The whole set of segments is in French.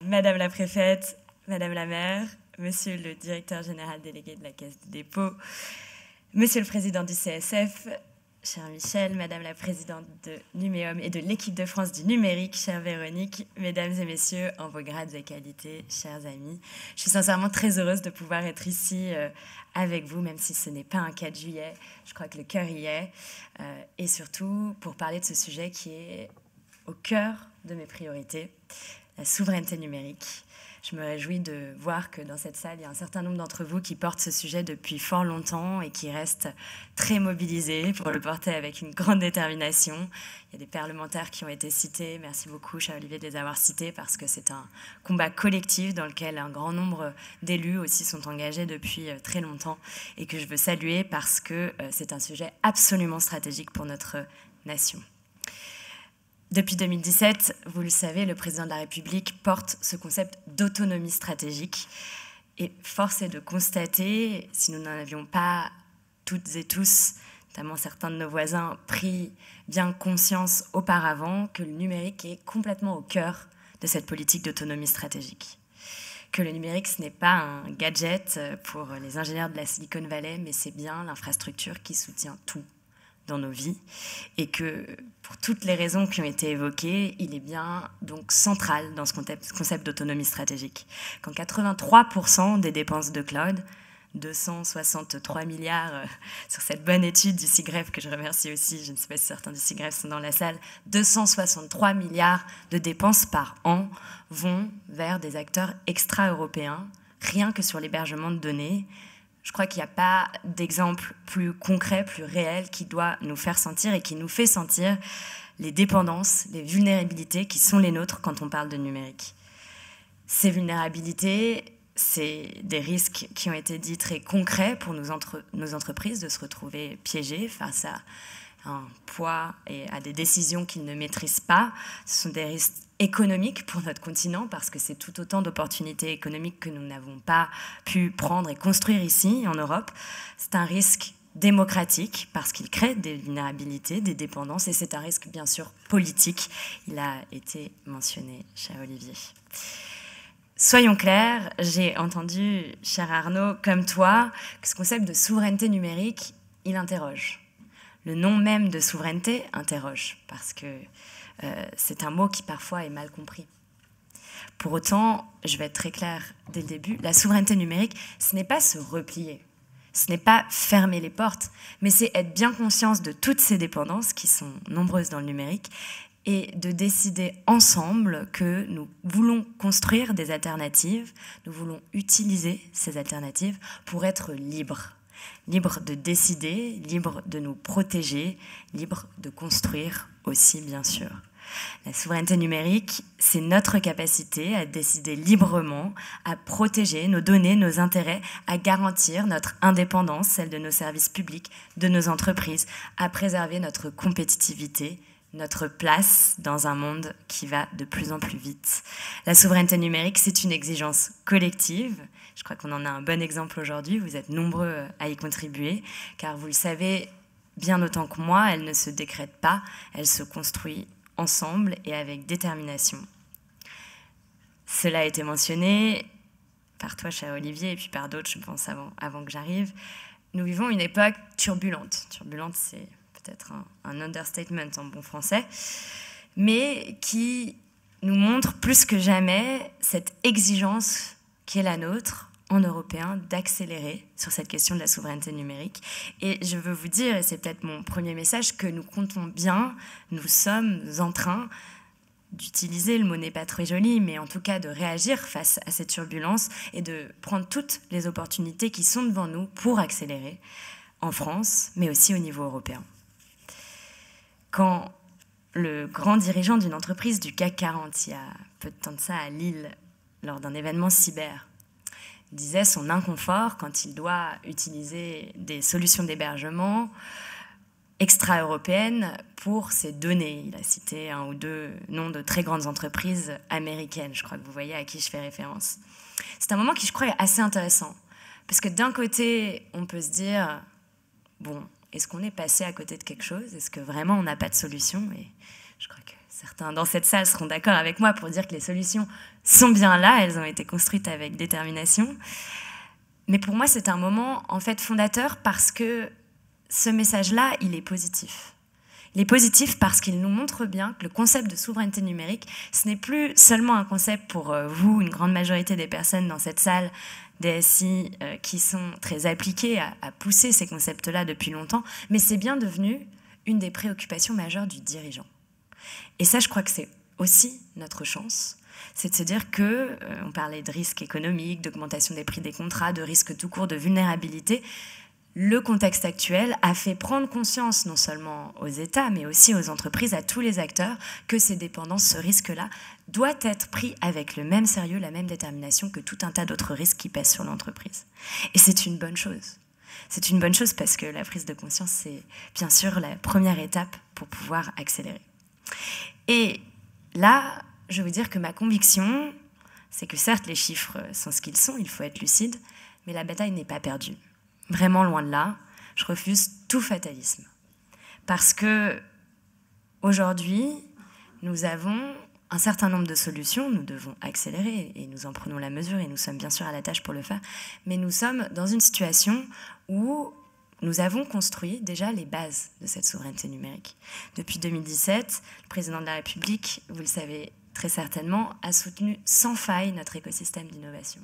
Madame la préfète, Madame la maire, Monsieur le directeur général délégué de la Caisse des dépôts, Monsieur le président du CSF, cher Michel, Madame la présidente de Numéum et de l'équipe de France du numérique, chère Véronique, Mesdames et Messieurs, en vos grades et qualités, chers amis. Je suis sincèrement très heureuse de pouvoir être ici avec vous, même si ce n'est pas un 4 juillet. Je crois que le cœur y est. Et surtout, pour parler de ce sujet qui est au cœur de mes priorités, la souveraineté numérique. Je me réjouis de voir que dans cette salle, il y a un certain nombre d'entre vous qui portent ce sujet depuis fort longtemps et qui restent très mobilisés pour le porter avec une grande détermination. Il y a des parlementaires qui ont été cités. Merci beaucoup, cher Olivier, de les avoir cités parce que c'est un combat collectif dans lequel un grand nombre d'élus aussi sont engagés depuis très longtemps et que je veux saluer parce que c'est un sujet absolument stratégique pour notre nation. Depuis 2017, vous le savez, le président de la République porte ce concept d'autonomie stratégique. Et force est de constater, si nous n'en avions pas toutes et tous, notamment certains de nos voisins, pris bien conscience auparavant, que le numérique est complètement au cœur de cette politique d'autonomie stratégique. Que le numérique, ce n'est pas un gadget pour les ingénieurs de la Silicon Valley, mais c'est bien l'infrastructure qui soutient tout dans nos vies, et que pour toutes les raisons qui ont été évoquées, il est bien donc central dans ce concept d'autonomie stratégique. Quand 83% des dépenses de cloud, 263 milliards sur cette bonne étude du CIGREF, que je remercie aussi, je ne sais pas si certains du CIGREF sont dans la salle, 263 milliards de dépenses par an vont vers des acteurs extra-européens, rien que sur l'hébergement de données. Je crois qu'il n'y a pas d'exemple plus concret, plus réel qui doit nous faire sentir et qui nous fait sentir les dépendances, les vulnérabilités qui sont les nôtres quand on parle de numérique. Ces vulnérabilités, c'est des risques qui ont été dits très concrets pour nos entreprises de se retrouver piégées face à un poids et à des décisions qu'ils ne maîtrisent pas. Ce sont des risques économiques pour notre continent parce que c'est tout autant d'opportunités économiques que nous n'avons pas pu prendre et construire ici en Europe. C'est un risque démocratique parce qu'il crée des vulnérabilités, des dépendances et c'est un risque bien sûr politique. Il a été mentionné, cher Olivier. Soyons clairs, j'ai entendu, cher Arnaud, comme toi, que ce concept de souveraineté numérique, il interroge. Le nom même de souveraineté interroge, parce que c'est un mot qui parfois est mal compris. Pour autant, je vais être très claire dès le début, la souveraineté numérique, ce n'est pas se replier, ce n'est pas fermer les portes, mais c'est être bien conscience de toutes ces dépendances qui sont nombreuses dans le numérique et de décider ensemble que nous voulons construire des alternatives, nous voulons utiliser ces alternatives pour être libres. Libre de décider, libre de nous protéger, libre de construire aussi, bien sûr. La souveraineté numérique, c'est notre capacité à décider librement, à protéger nos données, nos intérêts, à garantir notre indépendance, celle de nos services publics, de nos entreprises, à préserver notre compétitivité, notre place dans un monde qui va de plus en plus vite. La souveraineté numérique, c'est une exigence collective. Je crois qu'on en a un bon exemple aujourd'hui. Vous êtes nombreux à y contribuer, car vous le savez bien autant que moi, elle ne se décrète pas, elle se construit ensemble et avec détermination. Cela a été mentionné par toi, cher Olivier, et puis par d'autres, je pense, avant que j'arrive. Nous vivons une époque turbulente. Turbulente, c'est peut-être un understatement en bon français, mais qui nous montre plus que jamais cette exigence qui est la nôtre, en Européens, d'accélérer sur cette question de la souveraineté numérique. Et je veux vous dire, et c'est peut-être mon premier message, que nous comptons bien, nous sommes en train d'utiliser, le mot n'est pas très joli, mais en tout cas de réagir face à cette turbulence et de prendre toutes les opportunités qui sont devant nous pour accélérer en France, mais aussi au niveau européen. Quand le grand dirigeant d'une entreprise du CAC 40, il y a peu de temps de ça à Lille, lors d'un événement cyber, disait son inconfort quand il doit utiliser des solutions d'hébergement extra-européennes pour ses données. Il a cité un ou deux noms de très grandes entreprises américaines. Je crois que vous voyez à qui je fais référence. C'est un moment qui, je crois, est assez intéressant. Parce que d'un côté, on peut se dire, bon, est-ce qu'on est passé à côté de quelque chose? Est-ce que vraiment on n'a pas de solution? Et je crois que certains dans cette salle seront d'accord avec moi pour dire que les solutions sont bien là, elles ont été construites avec détermination. Mais pour moi, c'est un moment en fait fondateur parce que ce message-là, il est positif. Il est positif parce qu'il nous montre bien que le concept de souveraineté numérique, ce n'est plus seulement un concept pour vous, une grande majorité des personnes dans cette salle, des SI qui sont très appliquées à pousser ces concepts-là depuis longtemps, mais c'est bien devenu une des préoccupations majeures du dirigeant. Et ça, je crois que c'est aussi notre chance, c'est de se dire que, on parlait de risques économiques, d'augmentation des prix des contrats, de risques tout court, de vulnérabilité. Le contexte actuel a fait prendre conscience, non seulement aux États, mais aussi aux entreprises, à tous les acteurs, que ces dépendances, ce risque-là, doit être pris avec le même sérieux, la même détermination que tout un tas d'autres risques qui pèsent sur l'entreprise. Et c'est une bonne chose. C'est une bonne chose parce que la prise de conscience, c'est bien sûr la première étape pour pouvoir accélérer. Et là, je veux dire que ma conviction, c'est que certes, les chiffres sont ce qu'ils sont, il faut être lucide, mais la bataille n'est pas perdue. Vraiment loin de là, je refuse tout fatalisme. Parce que aujourd'hui, nous avons un certain nombre de solutions, nous devons accélérer et nous en prenons la mesure et nous sommes bien sûr à la tâche pour le faire, mais nous sommes dans une situation où nous avons construit déjà les bases de cette souveraineté numérique. Depuis 2017, le président de la République, vous le savez très certainement, a soutenu sans faille notre écosystème d'innovation.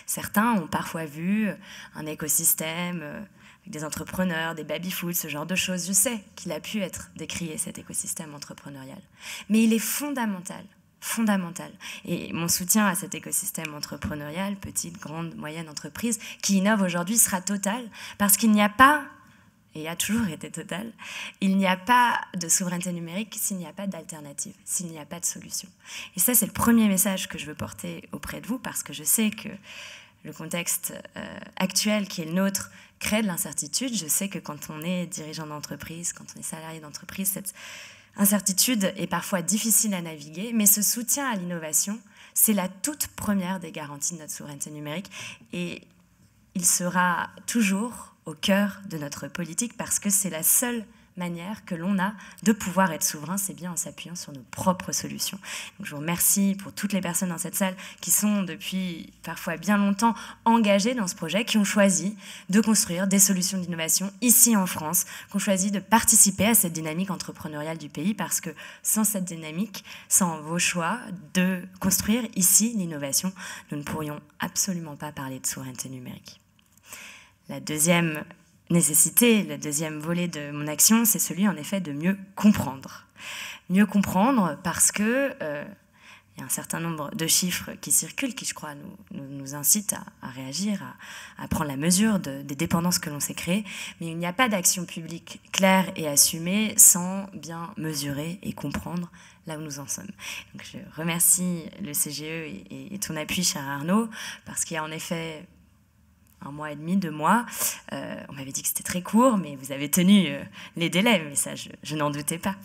Certains ont parfois vu un écosystème avec des entrepreneurs, des baby-food, ce genre de choses. Je sais qu'il a pu être décrié, cet écosystème entrepreneurial. Mais il est fondamental, fondamental. Et mon soutien à cet écosystème entrepreneurial, petite, grande, moyenne entreprise, qui innove aujourd'hui, sera total, parce qu'il n'y a pas, et a toujours été total, il n'y a pas de souveraineté numérique s'il n'y a pas d'alternative, s'il n'y a pas de solution. Et ça, c'est le premier message que je veux porter auprès de vous, parce que je sais que le contexte actuel qui est le nôtre crée de l'incertitude. Je sais que quand on est dirigeant d'entreprise, quand on est salarié d'entreprise, cette incertitude est parfois difficile à naviguer, mais ce soutien à l'innovation, c'est la toute première des garanties de notre souveraineté numérique. Et il sera toujours au cœur de notre politique parce que c'est la seule manière que l'on a de pouvoir être souverain, c'est bien en s'appuyant sur nos propres solutions. Donc je vous remercie pour toutes les personnes dans cette salle qui sont depuis parfois bien longtemps engagées dans ce projet, qui ont choisi de construire des solutions d'innovation ici en France, qui ont choisi de participer à cette dynamique entrepreneuriale du pays, parce que sans cette dynamique, sans vos choix de construire ici l'innovation, nous ne pourrions absolument pas parler de souveraineté numérique. La deuxième nécessité, le deuxième volet de mon action, c'est celui en effet de mieux comprendre. Mieux comprendre parce que il y a un certain nombre de chiffres qui circulent, qui je crois nous incitent à réagir, à prendre la mesure des dépendances que l'on s'est créées, mais il n'y a pas d'action publique claire et assumée sans bien mesurer et comprendre là où nous en sommes. Donc je remercie le CGE et ton appui, cher Arnaud, parce qu'il y a en effet 1 mois et demi, 2 mois. On m'avait dit que c'était très court, mais vous avez tenu les délais, mais ça, je n'en doutais pas,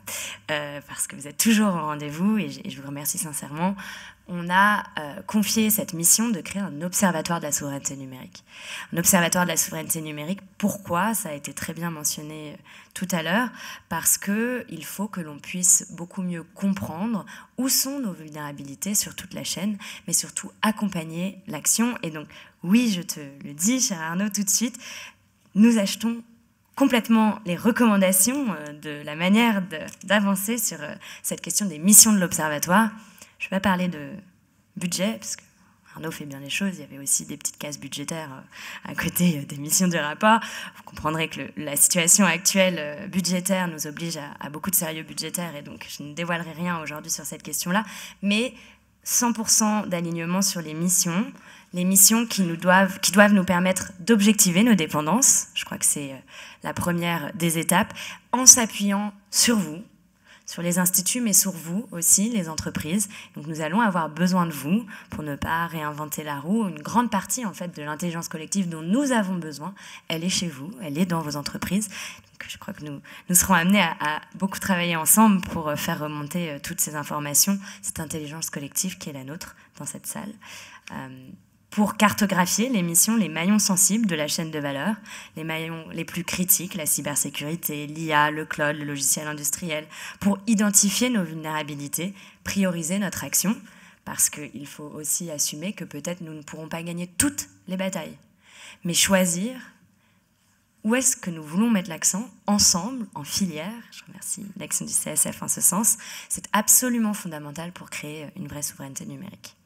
parce que vous êtes toujours au rendez-vous, et je vous remercie sincèrement. On a confié cette mission de créer un observatoire de la souveraineté numérique. Un observatoire de la souveraineté numérique, pourquoi? Ça a été très bien mentionné tout à l'heure, parce qu'il faut que l'on puisse beaucoup mieux comprendre où sont nos vulnérabilités sur toute la chaîne, mais surtout accompagner l'action. Et donc, oui, je te le dis, cher Arnaud, tout de suite, nous achetons complètement les recommandations de la manière d'avancer sur cette question des missions de l'Observatoire. Je ne vais pas parler de budget, parce que Arnaud fait bien les choses. Il y avait aussi des petites cases budgétaires à côté des missions du rapport. Vous comprendrez que la situation actuelle budgétaire nous oblige à beaucoup de sérieux budgétaire, et donc je ne dévoilerai rien aujourd'hui sur cette question-là, mais 100% d'alignement sur les missions qui doivent nous permettre d'objectiver nos dépendances. Je crois que c'est la première des étapes, en s'appuyant sur vous, sur les instituts, mais sur vous aussi, les entreprises. Donc nous allons avoir besoin de vous pour ne pas réinventer la roue. Une grande partie en fait de l'intelligence collective dont nous avons besoin, elle est chez vous, elle est dans vos entreprises. Donc je crois que nous serons amenés à beaucoup travailler ensemble pour faire remonter toutes ces informations, cette intelligence collective qui est la nôtre dans cette salle. pour cartographier les missions, les maillons sensibles de la chaîne de valeur, les maillons les plus critiques, la cybersécurité, l'IA, le cloud, le logiciel industriel, pour identifier nos vulnérabilités, prioriser notre action, parce qu'il faut aussi assumer que peut-être nous ne pourrons pas gagner toutes les batailles, mais choisir où est-ce que nous voulons mettre l'accent ensemble, en filière. Je remercie l'action du CSF en ce sens. C'est absolument fondamental pour créer une vraie souveraineté numérique.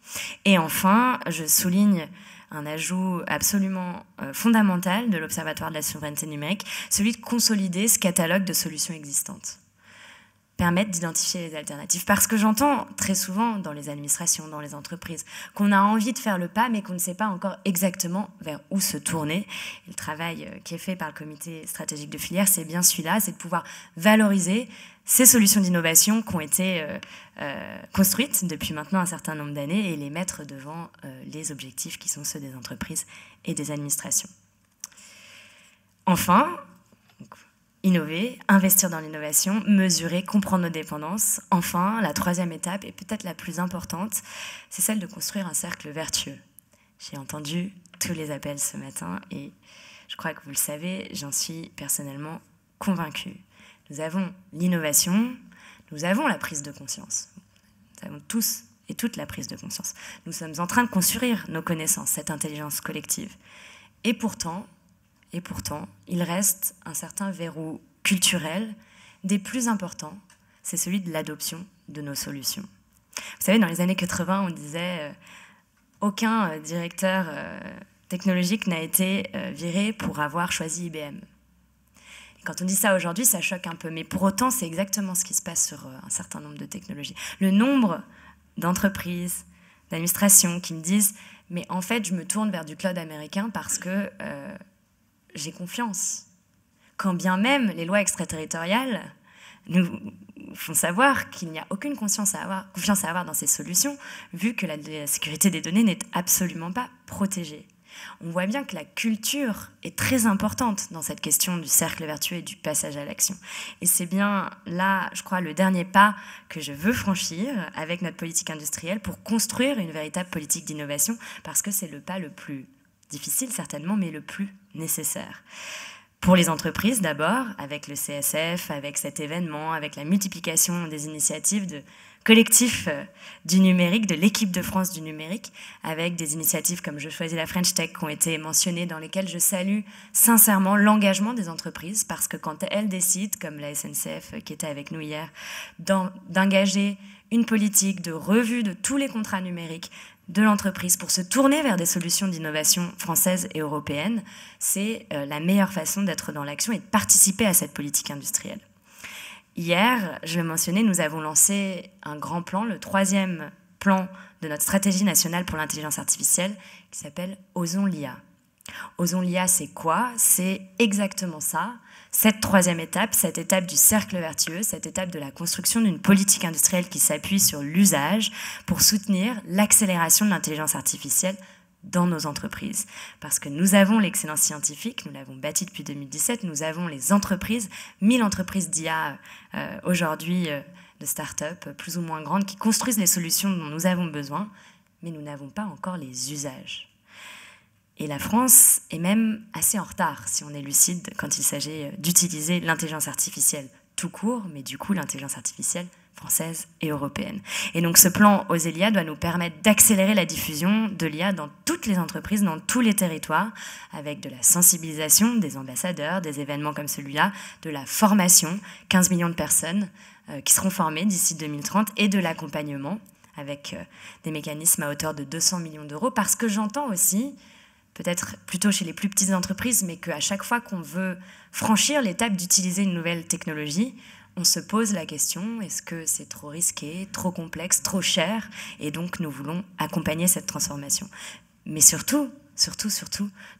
Et enfin, je souligne un ajout absolument fondamental de l'Observatoire de la souveraineté numérique, celui de consolider ce catalogue de solutions existantes, permettre d'identifier les alternatives. Parce que j'entends très souvent dans les administrations, dans les entreprises, qu'on a envie de faire le pas, mais qu'on ne sait pas encore exactement vers où se tourner. Et le travail qui est fait par le comité stratégique de filière, c'est bien celui-là, c'est de pouvoir valoriser ces solutions d'innovation qui ont été construites depuis maintenant un certain nombre d'années et les mettre devant les objectifs qui sont ceux des entreprises et des administrations. Enfin, innover, investir dans l'innovation, mesurer, comprendre nos dépendances. Enfin, la troisième étape, et peut-être la plus importante, c'est celle de construire un cercle vertueux. J'ai entendu tous les appels ce matin et je crois que vous le savez, j'en suis personnellement convaincue. Nous avons l'innovation, nous avons la prise de conscience. Nous avons tous et toute la prise de conscience. Nous sommes en train de construire nos connaissances, cette intelligence collective. Et pourtant, il reste un certain verrou culturel des plus importants, c'est celui de l'adoption de nos solutions. Vous savez, dans les années 80, on disait aucun directeur technologique n'a été viré pour avoir choisi IBM. Et quand on dit ça aujourd'hui, ça choque un peu, mais pour autant, c'est exactement ce qui se passe sur un certain nombre de technologies. Le nombre d'entreprises, d'administrations qui me disent « mais en fait, je me tourne vers du cloud américain parce que j'ai confiance ». Quand bien même les lois extraterritoriales nous font savoir qu'il n'y a aucune confiance à avoir dans ces solutions, vu que la sécurité des données n'est absolument pas protégée. On voit bien que la culture est très importante dans cette question du cercle vertueux et du passage à l'action. Et c'est bien là, je crois, le dernier pas que je veux franchir avec notre politique industrielle pour construire une véritable politique d'innovation, parce que c'est le pas le plus difficile certainement, mais le plus nécessaire. Pour les entreprises d'abord, avec le CSF, avec cet événement, avec la multiplication des initiatives de collectifs du numérique, de l'équipe de France du numérique, avec des initiatives comme Je choisis la French Tech qui ont été mentionnées, dans lesquelles je salue sincèrement l'engagement des entreprises, parce que quand elles décident, comme la SNCF qui était avec nous hier, d'engager une politique de revue de tous les contrats numériques de l'entreprise pour se tourner vers des solutions d'innovation françaises et européennes, c'est la meilleure façon d'être dans l'action et de participer à cette politique industrielle. Hier, je le mentionnais, nous avons lancé un grand plan, le 3e plan de notre stratégie nationale pour l'intelligence artificielle, qui s'appelle Osons l'IA. Osons l'IA, c'est quoi? C'est exactement ça. Cette 3e étape, cette étape du cercle vertueux, cette étape de la construction d'une politique industrielle qui s'appuie sur l'usage pour soutenir l'accélération de l'intelligence artificielle dans nos entreprises. Parce que nous avons l'excellence scientifique, nous l'avons bâtie depuis 2017, nous avons les entreprises, 1000 entreprises d'IA aujourd'hui de start-up, plus ou moins grandes, qui construisent les solutions dont nous avons besoin, mais nous n'avons pas encore les usages. Et la France est même assez en retard, si on est lucide, quand il s'agit d'utiliser l'intelligence artificielle tout court, mais du coup l'intelligence artificielle française et européenne. Et donc ce plan Oser l'IA doit nous permettre d'accélérer la diffusion de l'IA dans toutes les entreprises, dans tous les territoires, avec de la sensibilisation des ambassadeurs, des événements comme celui-là, de la formation, 15 millions de personnes qui seront formées d'ici 2030, et de l'accompagnement, avec des mécanismes à hauteur de 200 millions d'euros, parce que j'entends aussi, peut-être plutôt chez les plus petites entreprises, mais qu'à chaque fois qu'on veut franchir l'étape d'utiliser une nouvelle technologie, on se pose la question, est-ce que c'est trop risqué, trop complexe, trop cher? Et donc, nous voulons accompagner cette transformation. Mais surtout,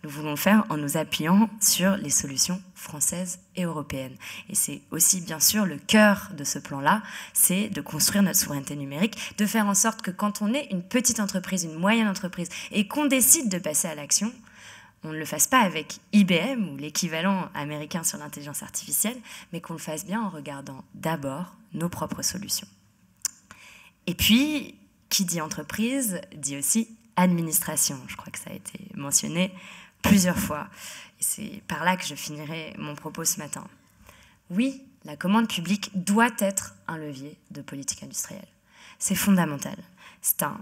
nous voulons le faire en nous appuyant sur les solutions françaises et européennes. Et c'est aussi, bien sûr, le cœur de ce plan-là, c'est de construire notre souveraineté numérique, de faire en sorte que quand on est une petite entreprise, une moyenne entreprise, et qu'on décide de passer à l'action, on ne le fasse pas avec IBM ou l'équivalent américain sur l'intelligence artificielle, mais qu'on le fasse bien en regardant d'abord nos propres solutions. Et puis, qui dit entreprise, dit aussi administration. Je crois que ça a été mentionné plusieurs fois. Et c'est par là que je finirai mon propos ce matin. Oui, la commande publique doit être un levier de politique industrielle. C'est fondamental. C'est un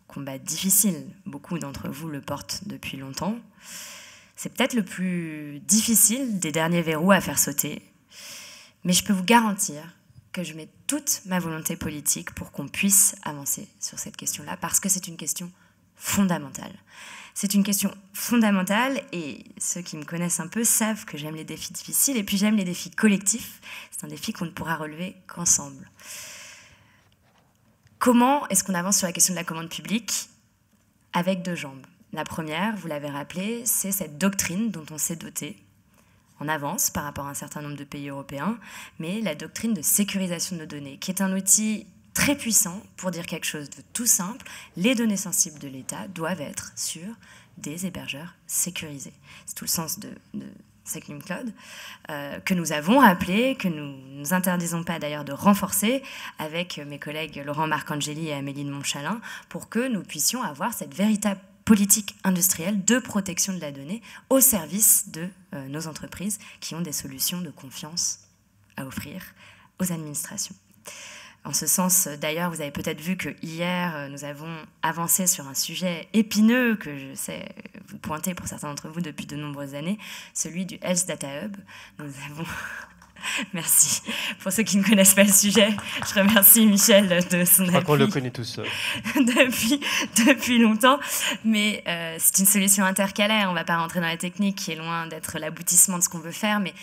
combat difficile. Beaucoup d'entre vous le portent depuis longtemps. C'est peut-être le plus difficile des derniers verrous à faire sauter. Mais je peux vous garantir que je mets toute ma volonté politique pour qu'on puisse avancer sur cette question-là, parce que c'est une question fondamentale. C'est une question fondamentale et ceux qui me connaissent un peu savent que j'aime les défis difficiles et puis j'aime les défis collectifs. C'est un défi qu'on ne pourra relever qu'ensemble. Comment est-ce qu'on avance sur la question de la commande publique? Avec deux jambes. La première, vous l'avez rappelé, c'est cette doctrine dont on s'est doté en avance par rapport à un certain nombre de pays européens, mais la doctrine de sécurisation de nos données, qui est un outil très puissant pour dire quelque chose de tout simple. Les données sensibles de l'État doivent être sur des hébergeurs sécurisés. C'est tout le sens de Secnum Cloud, que nous avons rappelé, que nous ne nous interdisons pas d'ailleurs de renforcer avec mes collègues Laurent Marcangeli et Amélie de Montchalin pour que nous puissions avoir cette véritable politique industrielle de protection de la donnée au service de nos entreprises qui ont des solutions de confiance à offrir aux administrations. En ce sens, d'ailleurs, vous avez peut-être vu que hier, nous avons avancé sur un sujet épineux que je sais vous pointer pour certains d'entre vous depuis de nombreuses années, celui du Health Data Hub. Nous avons... Merci. Pour ceux qui ne connaissent pas le sujet, je remercie Michel de son appui. Je crois qu'on le connaît tous. depuis longtemps, mais c'est une solution intercalaire. On ne va pas rentrer dans la technique qui est loin d'être l'aboutissement de ce qu'on veut faire, mais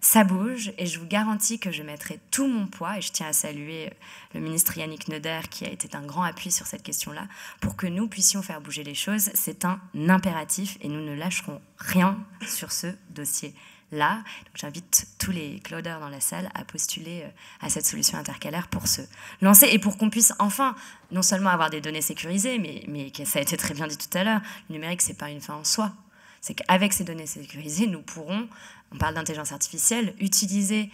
ça bouge et je vous garantis que je mettrai tout mon poids, et je tiens à saluer le ministre Yannick Neuder qui a été d'un grand appui sur cette question-là, pour que nous puissions faire bouger les choses. C'est un impératif et nous ne lâcherons rien sur ce dossier-là. Donc j'invite tous les clouders dans la salle à postuler à cette solution intercalaire pour se lancer et pour qu'on puisse enfin non seulement avoir des données sécurisées, mais ça a été très bien dit tout à l'heure, le numérique, c'est pas une fin en soi. C'est qu'avec ces données sécurisées, nous pourrons, on parle d'intelligence artificielle, utiliser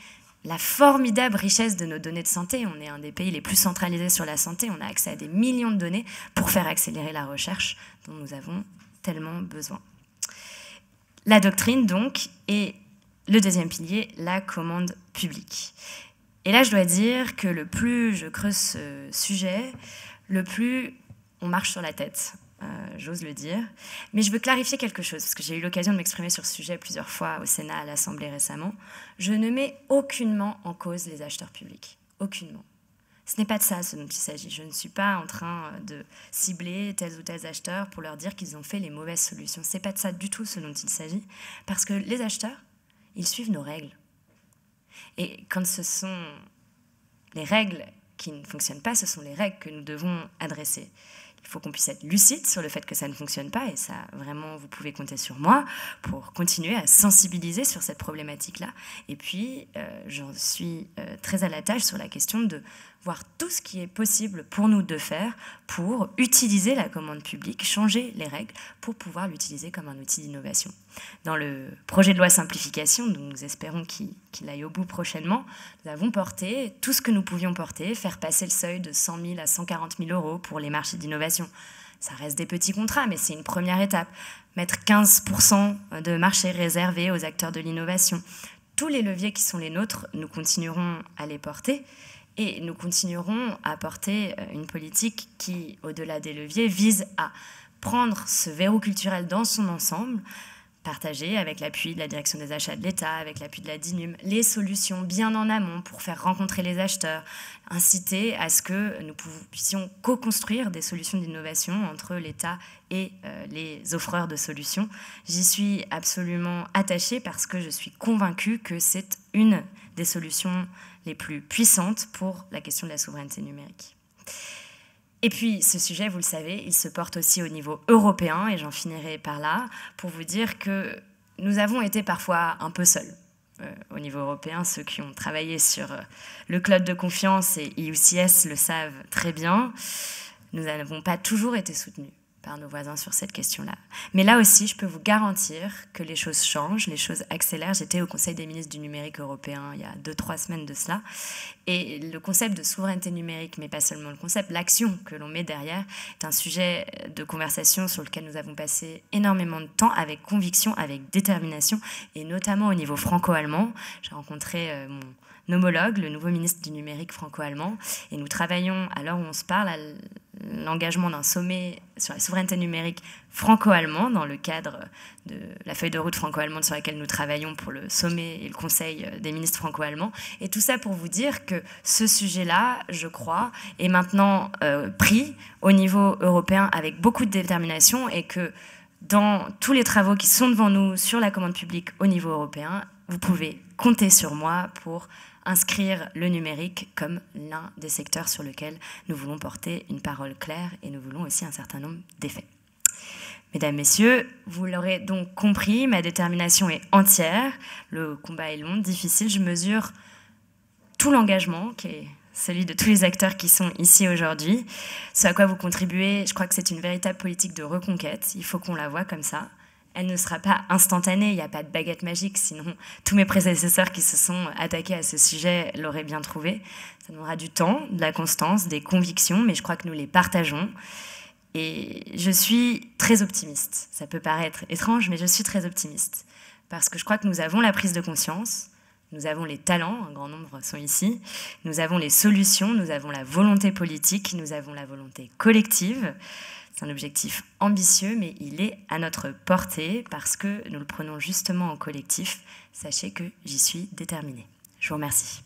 la formidable richesse de nos données de santé. On est un des pays les plus centralisés sur la santé. On a accès à des millions de données pour faire accélérer la recherche dont nous avons tellement besoin. La doctrine, donc, et le deuxième pilier, la commande publique. Et là, je dois dire que le plus je creuse ce sujet, le plus on marche sur la tête. J'ose le dire. Mais je veux clarifier quelque chose, parce que j'ai eu l'occasion de m'exprimer sur ce sujet plusieurs fois au Sénat, à l'Assemblée récemment. Je ne mets aucunement en cause les acheteurs publics. Aucunement. Ce n'est pas de ça ce dont il s'agit. Je ne suis pas en train de cibler tels ou tels acheteurs pour leur dire qu'ils ont fait les mauvaises solutions. Ce n'est pas de ça du tout ce dont il s'agit. Parce que les acheteurs, ils suivent nos règles. Et quand ce sont les règles qui ne fonctionnent pas, ce sont les règles que nous devons adresser. Il faut qu'on puisse être lucide sur le fait que ça ne fonctionne pas, et ça, vraiment, vous pouvez compter sur moi pour continuer à sensibiliser sur cette problématique-là. Et puis, j'en suis très à la tâche sur la question de voir tout ce qui est possible pour nous de faire pour utiliser la commande publique, changer les règles pour pouvoir l'utiliser comme un outil d'innovation. Dans le projet de loi simplification, dont nous espérons qu'il aille au bout prochainement, nous avons porté tout ce que nous pouvions porter, faire passer le seuil de 100 000 à 140 000 euros pour les marchés d'innovation. Ça reste des petits contrats, mais c'est une première étape. Mettre 15% de marchés réservés aux acteurs de l'innovation. Tous les leviers qui sont les nôtres, nous continuerons à les porter. Et nous continuerons à porter une politique qui, au-delà des leviers, vise à prendre ce verrou culturel dans son ensemble, partager avec l'appui de la direction des achats de l'État, avec l'appui de la DINUM, les solutions bien en amont pour faire rencontrer les acheteurs, inciter à ce que nous puissions co-construire des solutions d'innovation entre l'État et les offreurs de solutions. J'y suis absolument attachée parce que je suis convaincue que c'est une des solutions les plus puissantes pour la question de la souveraineté numérique. Et puis, ce sujet, vous le savez, il se porte aussi au niveau européen, et j'en finirai par là, pour vous dire que nous avons été parfois un peu seuls. Au niveau européen, ceux qui ont travaillé sur le cloud de confiance et IUCS le savent très bien, nous n'avons pas toujours été soutenus par nos voisins sur cette question-là. Mais là aussi, je peux vous garantir que les choses changent, les choses accélèrent. J'étais au Conseil des ministres du numérique européen il y a 2-3 semaines de cela. Et le concept de souveraineté numérique, mais pas seulement le concept, l'action que l'on met derrière, est un sujet de conversation sur lequel nous avons passé énormément de temps, avec conviction, avec détermination, et notamment au niveau franco-allemand. J'ai rencontré mon homologue, le nouveau ministre du numérique franco-allemand, et nous travaillons, à l'heure où on se parle, à l'engagement d'un sommet sur la souveraineté numérique franco-allemand dans le cadre de la feuille de route franco-allemande sur laquelle nous travaillons pour le sommet et le conseil des ministres franco-allemands. Et tout ça pour vous dire que ce sujet-là, je crois, est maintenant pris au niveau européen avec beaucoup de détermination, et que dans tous les travaux qui sont devant nous sur la commande publique au niveau européen, vous pouvez compter sur moi pour inscrire le numérique comme l'un des secteurs sur lequel nous voulons porter une parole claire, et nous voulons aussi un certain nombre d'effets. Mesdames, Messieurs, vous l'aurez donc compris, ma détermination est entière. Le combat est long, difficile. Je mesure tout l'engagement qui est celui de tous les acteurs qui sont ici aujourd'hui. Ce à quoi vous contribuez, je crois que c'est une véritable politique de reconquête. Il faut qu'on la voie comme ça. Elle ne sera pas instantanée, il n'y a pas de baguette magique, sinon tous mes prédécesseurs qui se sont attaqués à ce sujet l'auraient bien trouvé. Ça demandera du temps, de la constance, des convictions, mais je crois que nous les partageons. Et je suis très optimiste. Ça peut paraître étrange, mais je suis très optimiste. Parce que je crois que nous avons la prise de conscience, nous avons les talents, un grand nombre sont ici, nous avons les solutions, nous avons la volonté politique, nous avons la volonté collective. C'est un objectif ambitieux, mais il est à notre portée parce que nous le prenons justement en collectif. Sachez que j'y suis déterminée. Je vous remercie.